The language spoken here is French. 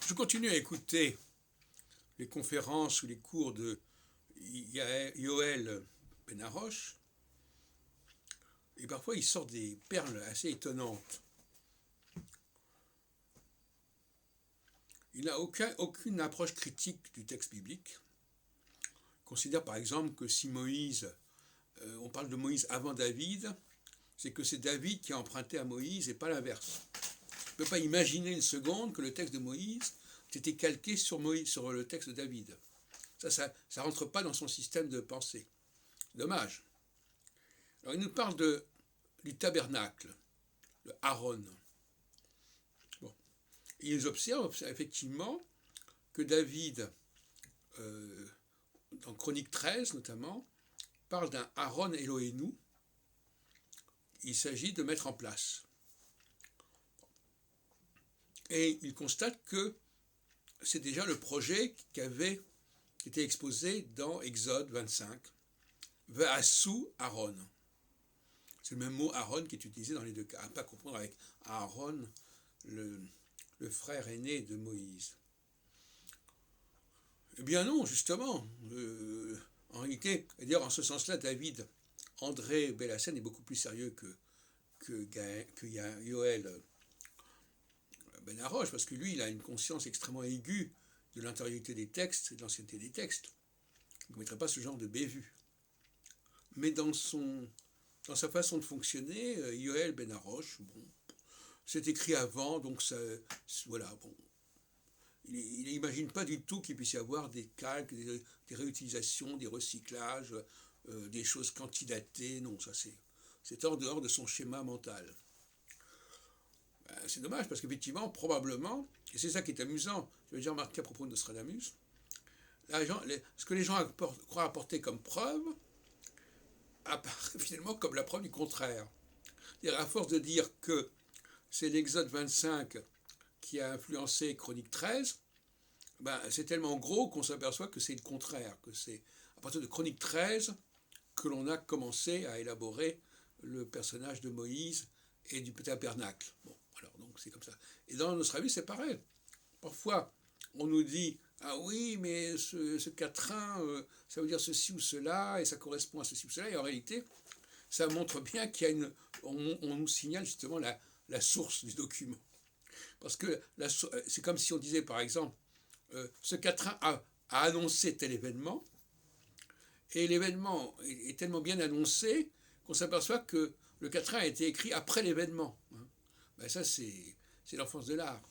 Je continue à écouter les conférences ou les cours de Yoel Ben-Haroche, et parfois il sort des perles assez étonnantes. Il n'a aucune approche critique du texte biblique. Il considère par exemple que si Moïse, on parle de Moïse avant David, c'est que c'est David qui a emprunté à Moïse et pas l'inverse. On ne peut pas imaginer une seconde que le texte de Moïse ait été calqué sur le texte de David. Ça rentre pas dans son système de pensée. Dommage. Alors il nous parle du tabernacle, le Aaron. Bon. Ils observent effectivement que David, dans Chronique 13 notamment, parle d'un Aaron Elohenu. Il s'agit de mettre en place. Et il constate que c'est déjà le projet qui avait été exposé dans Exode 25. Va'asu Aaron. C'est le même mot Aaron qui est utilisé dans les deux cas. À ne pas confondre avec Aaron, le frère aîné de Moïse. Eh bien non, justement. En réalité, d'ailleurs en ce sens-là, André Belhassen est beaucoup plus sérieux que Yoel Ben-Haroche, parce que lui, il a une conscience extrêmement aiguë de l'intériorité des textes et de l'ancienneté des textes. Il ne commettrait pas ce genre de bévue. Mais dans sa façon de fonctionner, Yoel Ben-Haroche, bon, c'est écrit avant, donc ça, voilà, bon. Il n'imagine pas du tout qu'il puisse y avoir des calques, des réutilisations, des recyclages, des choses candidatées. Non, ça c'est hors dehors de son schéma mental. C'est dommage parce qu'effectivement, probablement, et c'est ça qui est amusant, je vais déjà remarquer à propos de Nostradamus, ce que les gens croient apporter comme preuve apparaît finalement comme la preuve du contraire. C'est-à-dire, à force de dire que c'est l'Exode 25 qui a influencé Chronique 13, c'est tellement gros qu'on s'aperçoit que c'est le contraire, que c'est à partir de Chronique 13 que l'on a commencé à élaborer le personnage de Moïse et du tabernacle. Bon, alors donc c'est comme ça. Et dans Nostradamus, c'est pareil. Parfois, on nous dit « Ah oui, mais ce quatrain, ça veut dire ceci ou cela, et ça correspond à ceci ou cela. » Et en réalité, ça montre bien qu'il y a on nous signale justement la source du document. Parce que c'est comme si on disait, par exemple, ce quatrain a annoncé tel événement, et l'événement est tellement bien annoncé qu'on s'aperçoit que le quatrain a été écrit après l'événement. Ça, c'est l'enfance de l'art.